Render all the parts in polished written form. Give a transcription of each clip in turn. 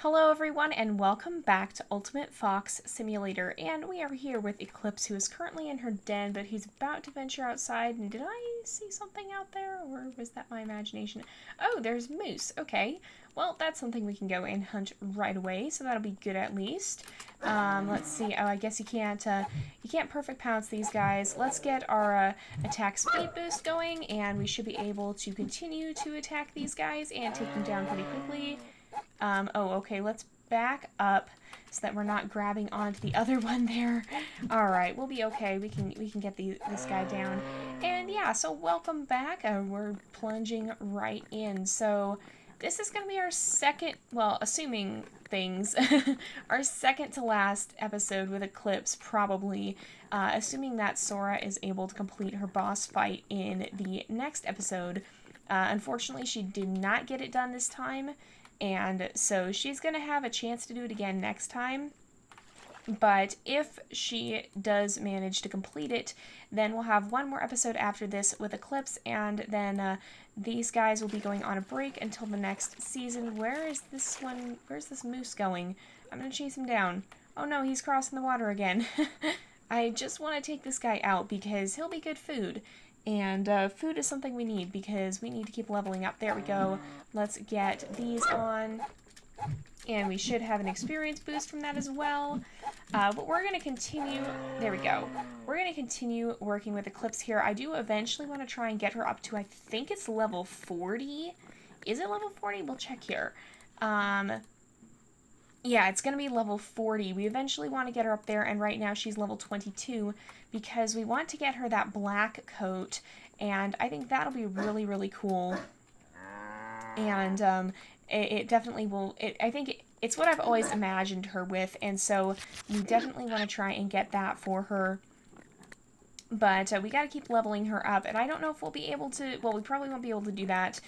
Hello everyone and welcome back to Ultimate Fox Simulator, and we are here with Eclipse, who is currently in her den, but he's about to venture outside. And did I see something out there, or was that my imagination? Oh, there's Moose. Okay, well that's something we can go and hunt right away, so that'll be good at least. Let's see. Oh, I guess you can't perfect pounce these guys. Let's get our attack speed boost going, and we should be able to continue to attack these guys and take them down pretty quickly. Okay, let's back up so that we're not grabbing onto the other one there. Alright, we'll be okay. We can get this guy down. And yeah, so welcome back. We're plunging right in. So this is going to be our second, well, assuming things, our second to last episode with Eclipse, probably. Assuming that Sora is able to complete her boss fight in the next episode. Unfortunately, she did not get it done this time. And so she's going to have a chance to do it again next time. But if she does manage to complete it, then we'll have one more episode after this with Eclipse, and then these guys will be going on a break until the next season. Where is this one? Where's this moose going? I'm going to chase him down. Oh no, he's crossing the water again. I just want to take this guy out because he'll be good food. And food is something we need because we need to keep leveling up. There we go. Let's get these on. And we should have an experience boost from that as well. But we're going to continue. There we go. We're going to continue working with Eclipse here. I do eventually want to try and get her up to, I think it's level 40. Is it level 40? We'll check here. Yeah, it's going to be level 40. We eventually want to get her up there, and right now she's level 22 because we want to get her that black coat, and I think that'll be really, really cool. And it definitely will, I think it's what I've always imagined her with, and so we definitely want to try and get that for her. But we got to keep leveling her up, and I don't know if we'll be able to, well, we probably won't be able to do that.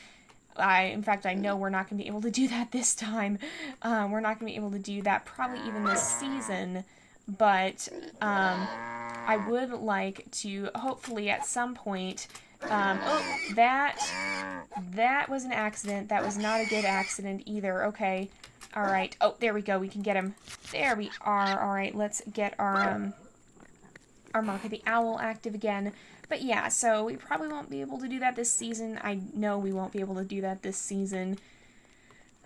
In fact, I know we're not going to be able to do that this time. We're not going to be able to do that probably even this season, but I would like to hopefully at some point, oh, that was an accident. That was not a good accident either. Okay. All right. Oh, there we go. We can get him. There we are. All right. Let's get our Mark of the Owl active again. But yeah, so we probably won't be able to do that this season. I know we won't be able to do that this season.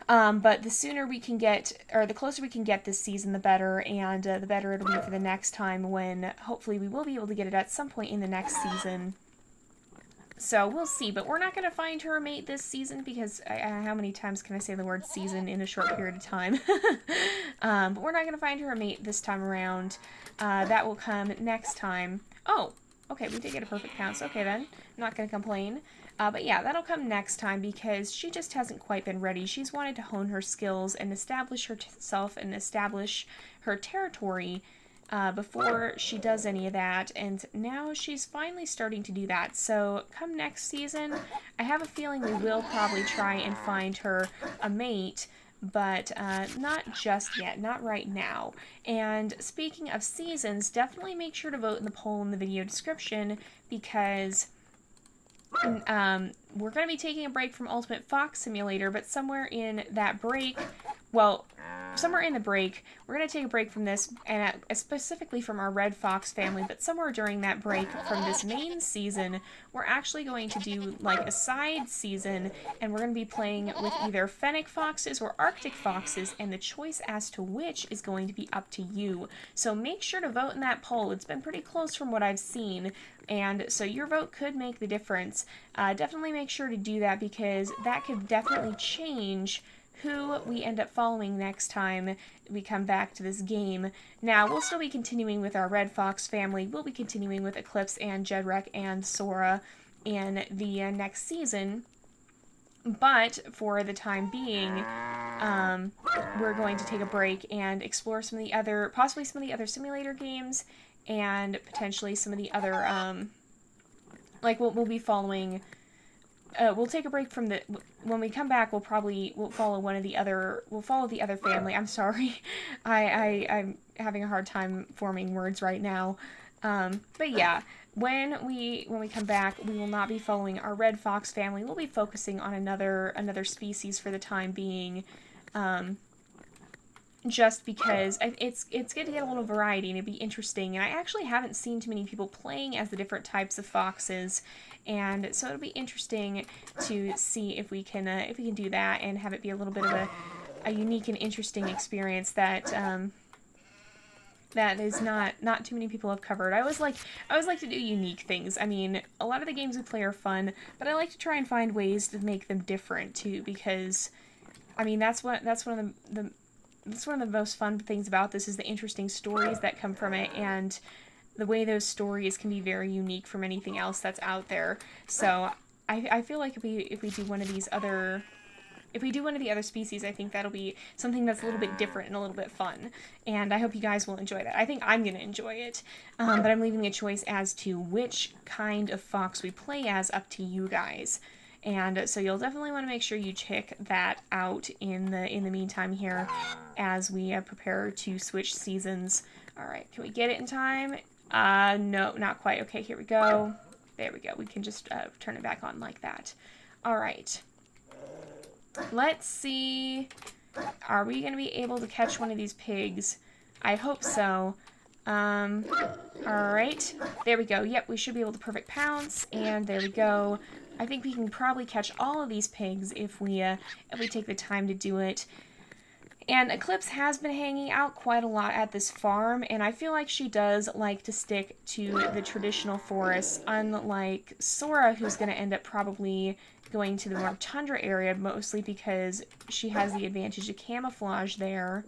But the sooner we can get, or the closer we can get this season, the better, and the better it'll be for the next time when hopefully we will be able to get it at some point in the next season. So we'll see, but we're not going to find her a mate this season because how many times can I say the word season in a short period of time? But we're not going to find her a mate this time around. That will come next time. Oh, okay, we did get a perfect pounce. Okay then, I'm not going to complain. But yeah, that'll come next time because she just hasn't quite been ready. She's wanted to hone her skills and establish herself and establish her territory before she does any of that, and now she's finally starting to do that. So come next season, I have a feeling we will probably try and find her a mate, but not just yet, not right now. And speaking of seasons, definitely make sure to vote in the poll in the video description because we're going to be taking a break from Ultimate Fox Simulator, but somewhere in that break, well, somewhere in the break, we're going to take a break from this, and specifically from our Red Fox family, but somewhere during that break from this main season, we're actually going to do, like, a side season, and we're going to be playing with either Fennec Foxes or Arctic Foxes, and the choice as to which is going to be up to you. So make sure to vote in that poll. It's been pretty close from what I've seen, and so your vote could make the difference. Definitely make sure to do that because that could definitely change who we end up following next time we come back to this game. Now, we'll still be continuing with our Red Fox family. We'll be continuing with Eclipse and Jedrek and Sora in the next season. But for the time being, we're going to take a break and explore some of the other, possibly some of the other simulator games, and potentially some of the other, like we'll be following. We'll take a break from the. When we come back, we'll follow one of the other. We'll follow the other family. I'm sorry, I'm having a hard time forming words right now. But yeah, when we come back, we will not be following our Red Fox family. We'll be focusing on another species for the time being. just because it's good to get a little variety and it'd be interesting. And I actually haven't seen too many people playing as the different types of foxes, and so it'll be interesting to see if we can do that and have it be a little bit of a unique and interesting experience that that is not too many people have covered. I always like to do unique things. I mean, a lot of the games we play are fun, but I like to try and find ways to make them different too, because I mean that's one of that's one of the most fun things about this is the interesting stories that come from it, and the way those stories can be very unique from anything else that's out there. So I feel like if we do one of these other if we do one of the other species, I think that'll be something that's a little bit different and a little bit fun. And I hope you guys will enjoy that. I think I'm going to enjoy it. But I'm leaving a choice as to which kind of fox we play as up to you guys. And so you'll definitely want to make sure you check that out in the meantime here as we prepare to switch seasons. All right, can we get it in time? No, not quite. Okay, here we go. There we go. We can just turn it back on like that. All right. Let's see. Are we going to be able to catch one of these pigs? I hope so. Alright. There we go. Yep, we should be able to perfect pounce. And there we go. I think we can probably catch all of these pigs if we take the time to do it. And Eclipse has been hanging out quite a lot at this farm, and I feel like she does like to stick to the traditional forests, unlike Sora, who's going to end up probably going to the more tundra area, mostly because she has the advantage of camouflage there.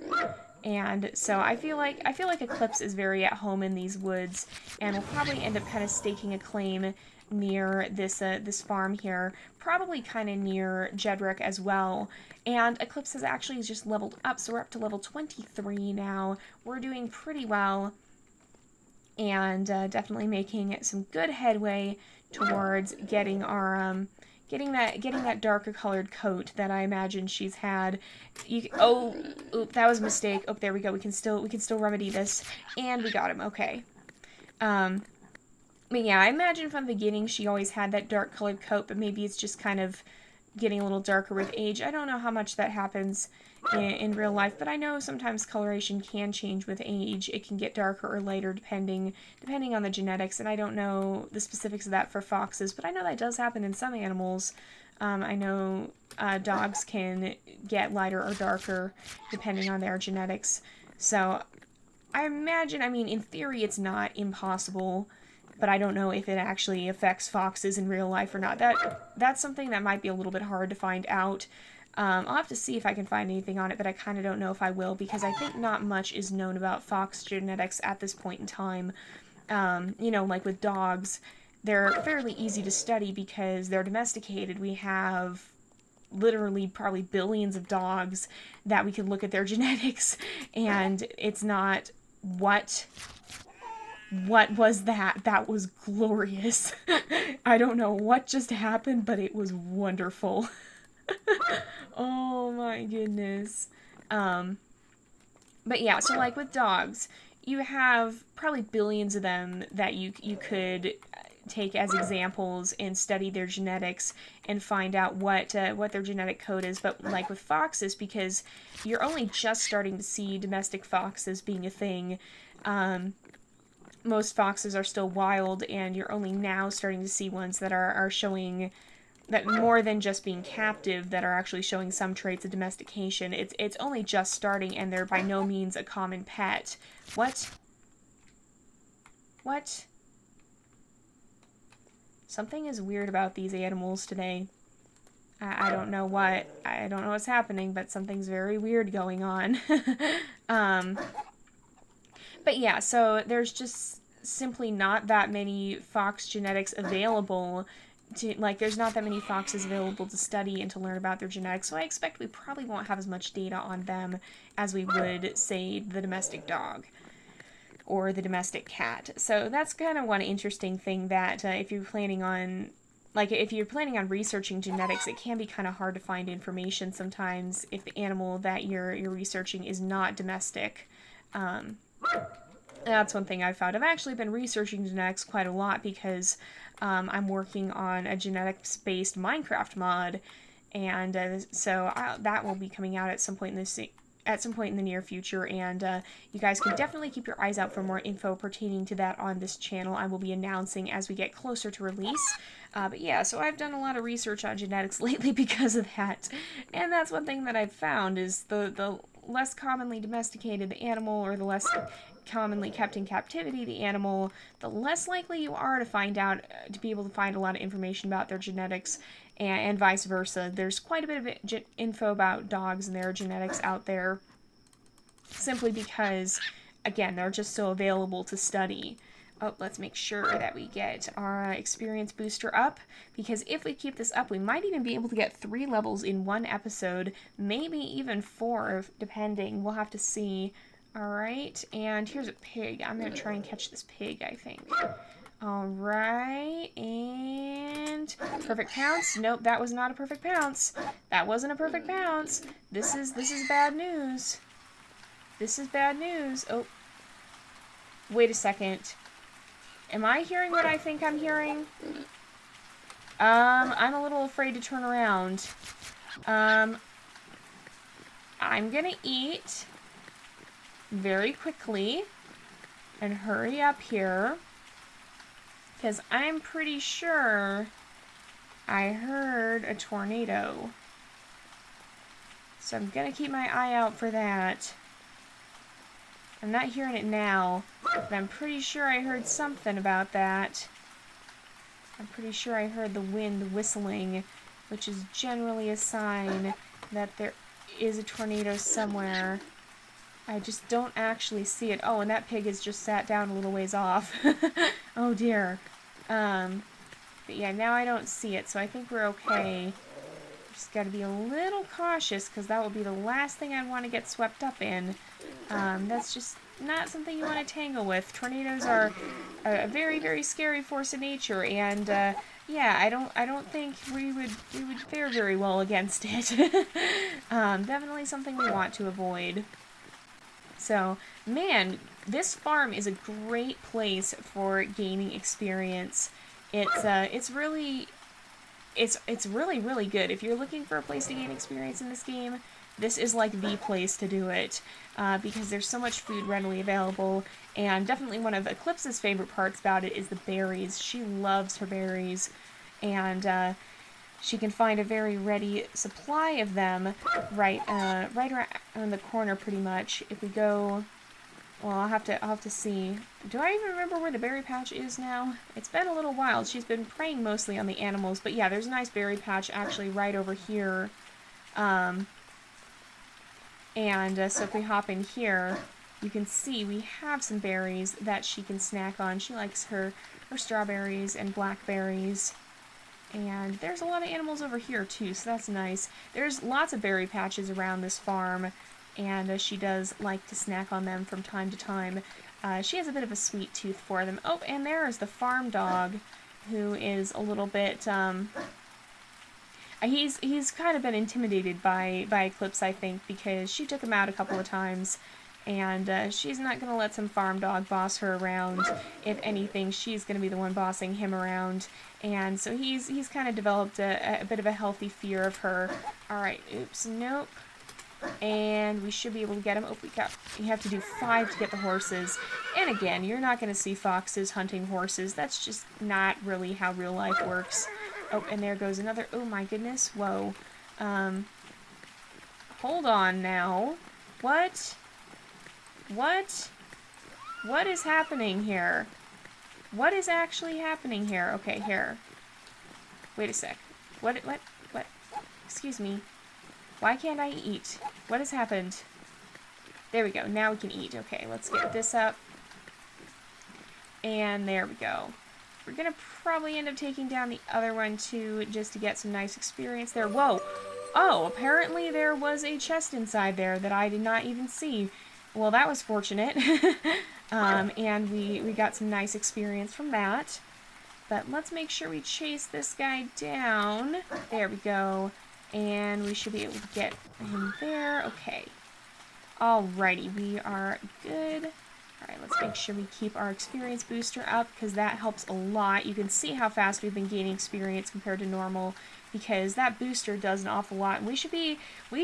And so I feel like Eclipse is very at home in these woods, and will probably end up kind of staking a claim near this this farm here, probably kind of near Jedrick as well. And Eclipse has actually just leveled up, so we're up to level 23 now. We're doing pretty well, and definitely making some good headway towards getting our getting that darker colored coat that I imagine she's had. Oop, that was a mistake. Oh, there we go. We can still remedy this, and we got him. Okay. But yeah, I imagine from the beginning she always had that dark colored coat, but maybe it's just kind of getting a little darker with age. I don't know how much that happens in real life, but I know sometimes coloration can change with age. It can get darker or lighter depending on the genetics, and I don't know the specifics of that for foxes, but I know that does happen in some animals. I know dogs can get lighter or darker depending on their genetics. So I imagine, I mean, in theory it's not impossible, but I don't know if it actually affects foxes in real life or not. That's something that might be a little bit hard to find out. I'll have to see if I can find anything on it, but I kind of don't know if I will, because I think not much is known about fox genetics at this point in time. You know, like with dogs, they're fairly easy to study because they're domesticated. We have literally probably billions of dogs that we can look at their genetics, and it's not what was that? That was glorious. I don't know what just happened, but it was wonderful. Oh my goodness. But yeah, so like with dogs, you have probably billions of them that you could take as examples and study their genetics and find out what their genetic code is. But like with foxes, because you're only just starting to see domestic foxes being a thing, most foxes are still wild, and you're only now starting to see ones that are showing that more than just being captive, that are actually showing some traits of domestication. It's only just starting, and they're by no means a common pet. What? What? Something is weird about these animals today. I don't know what. I don't know what's happening, but something's very weird going on. But yeah, so there's just simply not that many fox genetics available to, like, there's not that many foxes available to study and to learn about their genetics, so I expect we probably won't have as much data on them as we would, say, the domestic dog or the domestic cat. So that's kind of one interesting thing that if you're planning on researching genetics, it can be kind of hard to find information sometimes if the animal that you're researching is not domestic. That's one thing I've found. I've actually been researching genetics quite a lot because I'm working on a genetics-based Minecraft mod, and so that will be coming out at some point at some point in the near future, and you guys can definitely keep your eyes out for more info pertaining to that on this channel. I will be announcing as we get closer to release. But yeah, so I've done a lot of research on genetics lately because of that, and that's one thing that I've found is the less commonly domesticated the animal, or the less commonly kept in captivity the animal, the less likely you are to find out, to be able to find a lot of information about their genetics, and vice versa. There's quite a bit of info about dogs and their genetics out there, simply because, again, they're just so available to study. Oh, let's make sure that we get our experience booster up, because if we keep this up, we might even be able to get 3 levels in one episode, maybe even 4, depending. We'll have to see. Alright, and here's a pig. I'm going to try and catch this pig, I think. Alright, and perfect pounce. Nope, that was not a perfect pounce. That wasn't a perfect pounce. This is bad news. This is bad news. Oh, wait a second. Am I hearing what I think I'm hearing? I'm a little afraid to turn around. I'm gonna eat very quickly and hurry up here, because I'm pretty sure I heard a tornado. So I'm gonna keep my eye out for that. I'm not hearing it now, but I'm pretty sure I heard something about that. I'm pretty sure I heard the wind whistling, which is generally a sign that there is a tornado somewhere. I just don't actually see it. Oh, and that pig has just sat down a little ways off. Oh dear. But yeah, now I don't see it, so I think we're okay. Just gotta be a little cautious, because that would be the last thing I'd want to get swept up in. That's just not something you want to tangle with. Tornadoes are a very, very scary force of nature, and yeah, I don't think we would fare very well against it. Definitely something we want to avoid. So, man, this farm is a great place for gaining experience. It's really good. If you're looking for a place to gain experience in this game, this is like the place to do it, because there's so much food readily available, and definitely one of Eclipse's favorite parts about it is the berries. She loves her berries, and she can find a very ready supply of them right around the corner, pretty much. If we go, well, I'll have to see. Do I even remember where the berry patch is now? It's been a little while. She's been preying mostly on the animals, but yeah, there's a nice berry patch actually right over here. So if we hop in here, you can see we have some berries that she can snack on. She likes her strawberries and blackberries. And there's a lot of animals over here too, so that's nice. There's lots of berry patches around this farm, and she does like to snack on them from time to time. She has a bit of a sweet tooth for them. Oh, and there is the farm dog, who is a little bit, he's kind of been intimidated by Eclipse, I think, because she took him out a couple of times, and she's not going to let some farm dog boss her around. If anything, she's going to be the one bossing him around, and so he's kind of developed a bit of a healthy fear of her. Alright, oops, nope. And we should be able to get him. Oh, you have to do 5 to get the horses. And again, you're not going to see foxes hunting horses. That's just not really how real life works. Oh, and there goes another. Oh my goodness. Whoa. Hold on now. What? What? What is happening here? What is actually happening here? Okay, here. Wait a sec. What? Excuse me. Why can't I eat? What has happened? There we go. Now we can eat. Okay, let's get this up. And there we go. We're going to probably end up taking down the other one, too, just to get some nice experience there. Whoa! Oh, apparently there was a chest inside there that I did not even see. Well, that was fortunate. And we got some nice experience from that. But let's make sure we chase this guy down. There we go. And we should be able to get him there. Okay. Alrighty, we are good. Alright, let's make sure we keep our experience booster up, because that helps a lot. You can see how fast we've been gaining experience compared to normal. because that booster does an awful lot. And we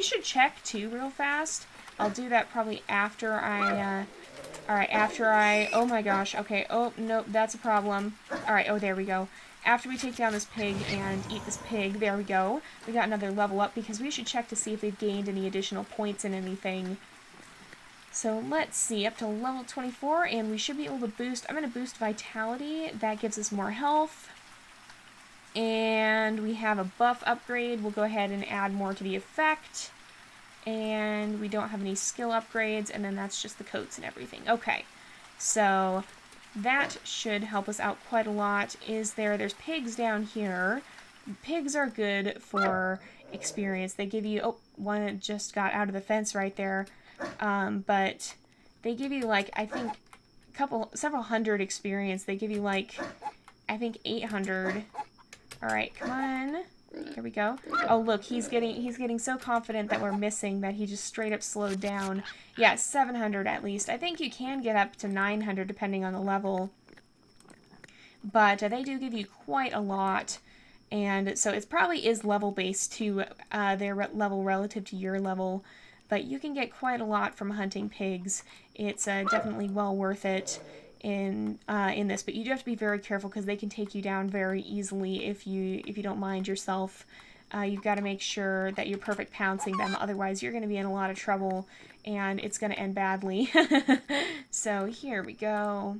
should check too real fast. I'll do that probably after I, alright, oh my gosh, okay, oh, nope, that's a problem. Alright, oh, there we go. After we take down this pig and eat this pig, there we go. We got another level up because we should check to see if they've gained any additional points in anything. So let's see, up to level 24, and we should be able to boost, I'm going to boost Vitality. That gives us more health. And we have a buff upgrade. We'll go ahead and add more to the effect. And we don't have any skill upgrades, and then that's just the coats and everything. Okay, so that should help us out quite a lot. There's pigs down here. Pigs are good for experience. They give you, oh, one just got out of the fence right there. But they give you, like, I think, several hundred experience. They give you, like, I think 800. Alright, come on. Here we go. Oh, look, he's getting so confident that we're missing that he just straight up slowed down. Yeah, 700 at least. I think you can get up to 900 depending on the level. But they do give you quite a lot. And so it probably is level-based to their level relative to your level. But you can get quite a lot from hunting pigs. It's definitely well worth it in this, but you do have to be very careful because they can take you down very easily if you don't mind yourself. You've got to make sure that you're perfect pouncing them, otherwise you're going to be in a lot of trouble and it's going to end badly. So here we go.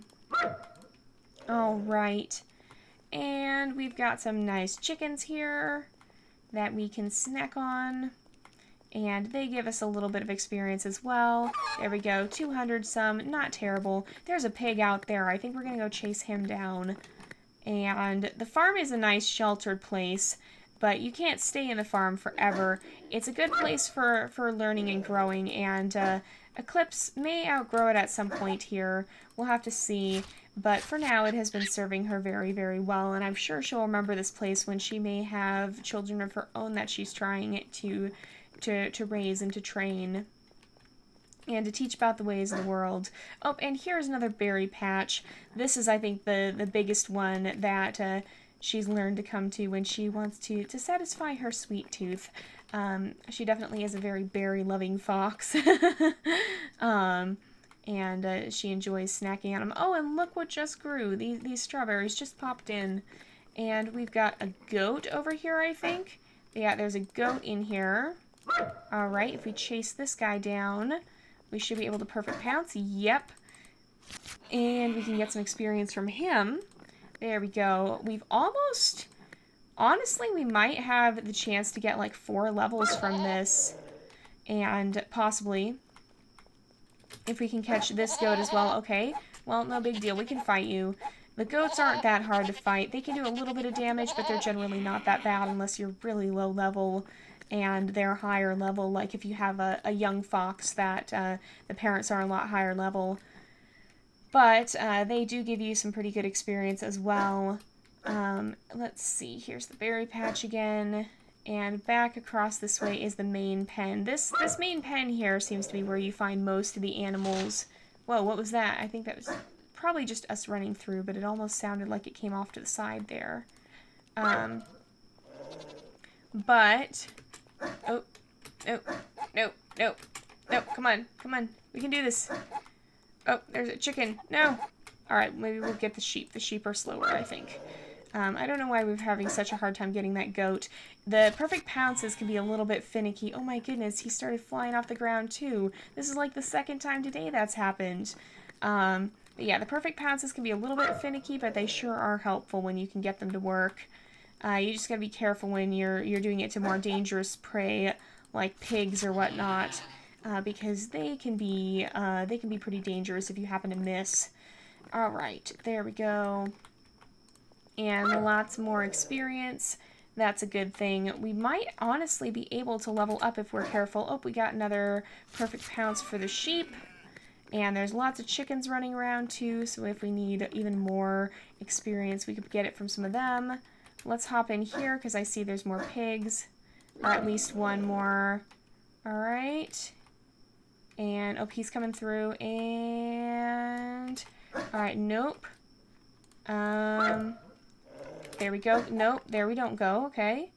Alright, and we've got some nice chickens here that we can snack on. And they give us a little bit of experience as well. There we go, 200 some, not terrible. There's a pig out there. I think we're going to go chase him down. And the farm is a nice sheltered place, but you can't stay in the farm forever. It's a good place for learning and growing, and Eclipse may outgrow it at some point here. We'll have to see. But for now, it has been serving her very, very well, and I'm sure she'll remember this place when she may have children of her own that she's trying to raise and to train and to teach about the ways of the world. Oh, and here's another berry patch. This is, I think, the biggest one that she's learned to come to when she wants to satisfy her sweet tooth. She definitely is a very berry-loving fox. And she enjoys snacking on them. Oh, and look what just grew. These strawberries just popped in. And we've got a goat over here, I think. Yeah, there's a goat in here. Alright, if we chase this guy down, we should be able to perfect pounce. Yep. And we can get some experience from him. There we go. We've almost... Honestly, we might have the chance to get like 4 levels from this. And possibly, if we can catch this goat as well. Okay, well, no big deal. We can fight you. The goats aren't that hard to fight. They can do a little bit of damage, but they're generally not that bad unless you're really low level. And they're higher level, like if you have a young fox that the parents are a lot higher level. But they do give you some pretty good experience as well. Let's see, here's the berry patch again. And back across this way is the main pen. This main pen here seems to be where you find most of the animals. Whoa, what was that? I think that was probably just us running through, but it almost sounded like it came off to the side there. But... Oh, no, no, no, no, come on, we can do this. Oh, there's a chicken, no. Alright, maybe we'll get the sheep. The sheep are slower, I think. I don't know why we're having such a hard time getting that goat. The perfect pounces can be a little bit finicky. Oh my goodness, he started flying off the ground too. This is like the second time today that's happened. But yeah, the perfect pounces can be a little bit finicky, but they sure are helpful when you can get them to work. You just gotta be careful when you're doing it to more dangerous prey, like pigs or whatnot, because they can be pretty dangerous if you happen to miss. All right, there we go. And lots more experience. That's a good thing. We might honestly be able to level up if we're careful. Oh, we got another perfect pounce for the sheep. And there's lots of chickens running around too, so if we need even more experience, we could get it from some of them. Let's hop in here, because I see there's more pigs. Or at least one more. Alright. And, oh, he's coming through. And... Alright, nope. There we go. Nope, there we don't go. Okay.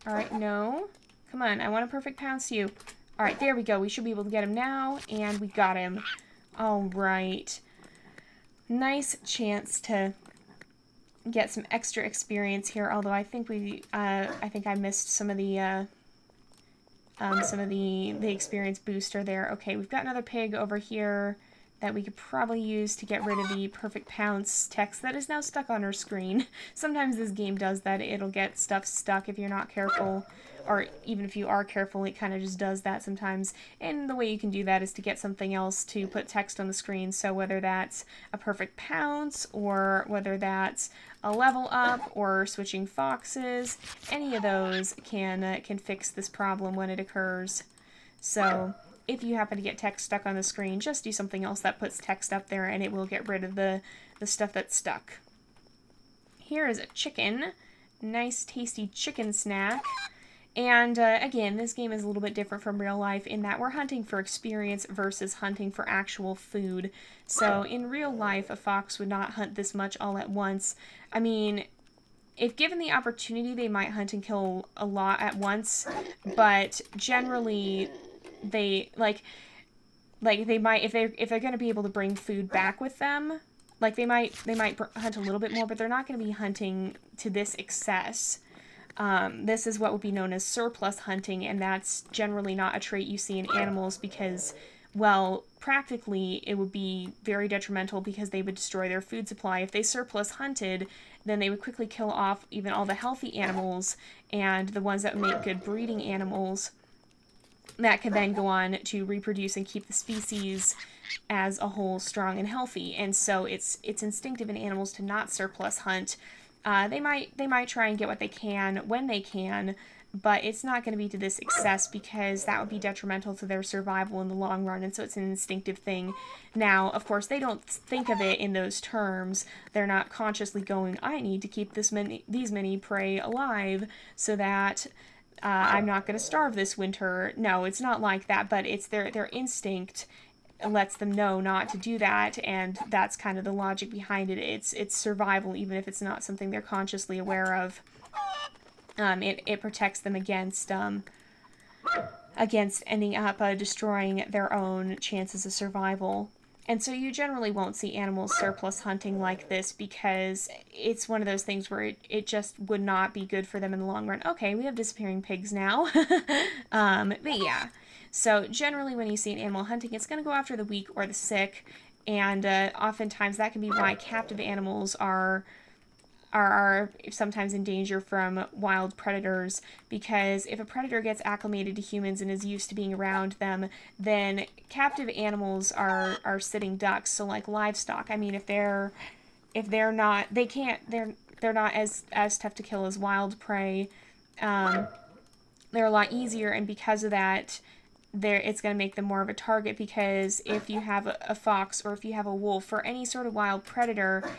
All right, no. Come on, I want a perfect pounce you. All right, there we go. We should be able to get him now, and we got him. All right. Nice chance to get some extra experience here, although I think I think I missed some of the experience booster there. Okay, we've got another pig over here that we could probably use to get rid of the perfect pounce text that is now stuck on our screen. Sometimes this game does that. It'll get stuff stuck if you're not careful, or even if you are careful, it kind of just does that sometimes. And the way you can do that is to get something else to put text on the screen, so whether that's a perfect pounce, or whether that's a level up, or switching foxes, any of those can fix this problem when it occurs. So if you happen to get text stuck on the screen, just do something else that puts text up there and it will get rid of the stuff that's stuck. Here is a chicken. Nice tasty chicken snack. And again, this game is a little bit different from real life in that we're hunting for experience versus hunting for actual food. So in real life, a fox would not hunt this much all at once. I mean, if given the opportunity, they might hunt and kill a lot at once, but generally they they might, if they're going to be able to bring food back with them, like they might hunt a little bit more, but they're not going to be hunting to this excess. This is what would be known as surplus hunting, and that's generally not a trait you see in animals because, well, practically it would be very detrimental because they would destroy their food supply. If they surplus hunted, then they would quickly kill off even all the healthy animals and the ones that would make good breeding animals that could then go on to reproduce and keep the species as a whole strong and healthy. And so it's instinctive in animals to not surplus hunt. They might try and get what they can when they can, but it's not going to be to this excess because that would be detrimental to their survival in the long run, and so it's an instinctive thing. Now, of course, they don't think of it in those terms. They're not consciously going, I need to keep these many prey alive so that I'm not going to starve this winter. No, it's not like that, but it's their instinct lets them know not to do that, and that's kind of the logic behind it. It's survival, even if it's not something they're consciously aware of. It protects them against ending up destroying their own chances of survival. And so you generally won't see animals surplus hunting like this because it's one of those things where it just would not be good for them in the long run. Okay, we have disappearing pigs now. But yeah. So generally when you see an animal hunting, it's going to go after the weak or the sick. And oftentimes that can be why captive animals are sometimes in danger from wild predators, because if a predator gets acclimated to humans and is used to being around them, then captive animals are sitting ducks. So like livestock, I mean, if they're not, they're not as tough to kill as wild prey. They're a lot easier, and because of that, it's going to make them more of a target, because if you have a fox or if you have a wolf or any sort of wild predator,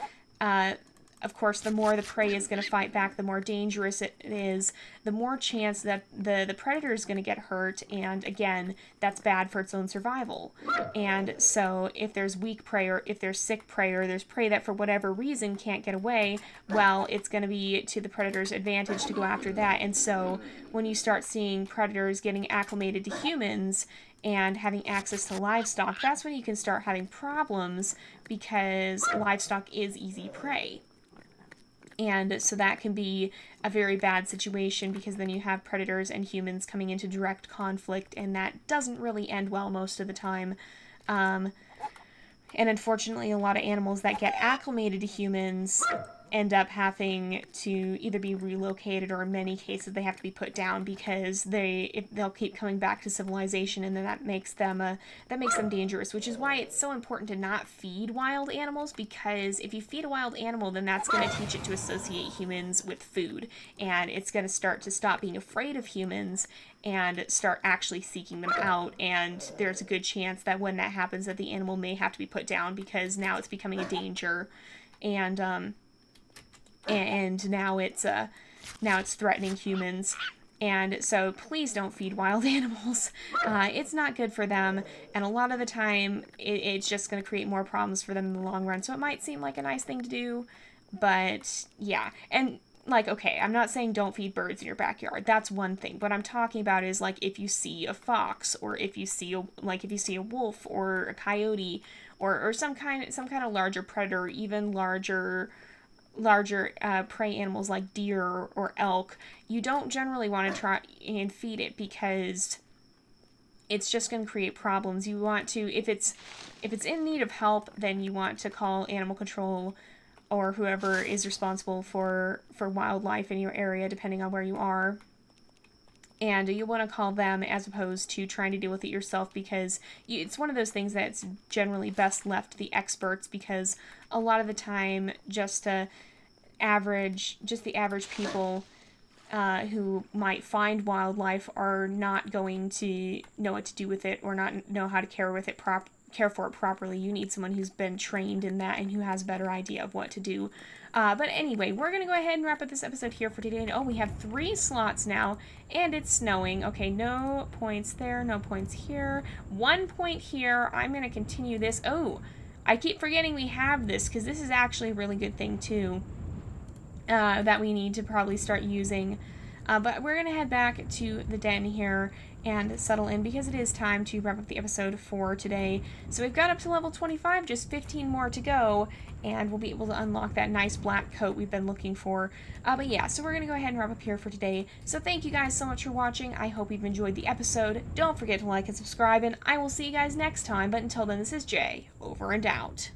of course, the more the prey is going to fight back, the more dangerous it is, the more chance that the predator is going to get hurt, and again, that's bad for its own survival. And so if there's weak prey, or if there's sick prey, or there's prey that for whatever reason can't get away, well, it's going to be to the predator's advantage to go after that. And so when you start seeing predators getting acclimated to humans and having access to livestock, that's when you can start having problems, because livestock is easy prey. And so that can be a very bad situation, because then you have predators and humans coming into direct conflict, and that doesn't really end well most of the time. And unfortunately, a lot of animals that get acclimated to humans end up having to either be relocated, or in many cases they have to be put down, because they'll keep coming back to civilization, and then that makes them dangerous, which is why it's so important to not feed wild animals, because if you feed a wild animal, then that's going to teach it to associate humans with food, and it's going to start to stop being afraid of humans and start actually seeking them out. And there's a good chance that when that happens, that the animal may have to be put down, because now it's becoming a danger, and now it's threatening humans. And so please don't feed wild animals. It's not good for them, and a lot of the time it's just going to create more problems for them in the long run. So it might seem like a nice thing to do, but yeah. And like, okay, I'm not saying don't feed birds in your backyard. That's one thing. What I'm talking about is, like, if you see a fox, or if you see a wolf or a coyote, or some kind of larger predator, even larger prey animals like deer or elk, you don't generally want to try and feed it, because it's just going to create problems. You want to, if it's in need of help, then you want to call animal control or whoever is responsible for wildlife in your area, depending on where you are. And you want to call them as opposed to trying to deal with it yourself, because it's one of those things that's generally best left to the experts, because a lot of the time just the average people who might find wildlife are not going to know what to do with it, or not know how to care for it properly. You need someone who's been trained in that and who has a better idea of what to do. But anyway, we're going to go ahead and wrap up this episode here for today. And oh, we have 3 slots now, and it's snowing. Okay, no points there, no points here. 1 point here. I'm going to continue this. Oh, I keep forgetting we have this, because this is actually a really good thing too, that we need to probably start using. But we're going to head back to the den here and settle in, because it is time to wrap up the episode for today. So we've got up to level 25, just 15 more to go, and we'll be able to unlock that nice black coat we've been looking for. But yeah, so we're going to go ahead and wrap up here for today. So thank you guys so much for watching. I hope you've enjoyed the episode. Don't forget to like and subscribe, and I will see you guys next time. But until then, this is Jay, over and out.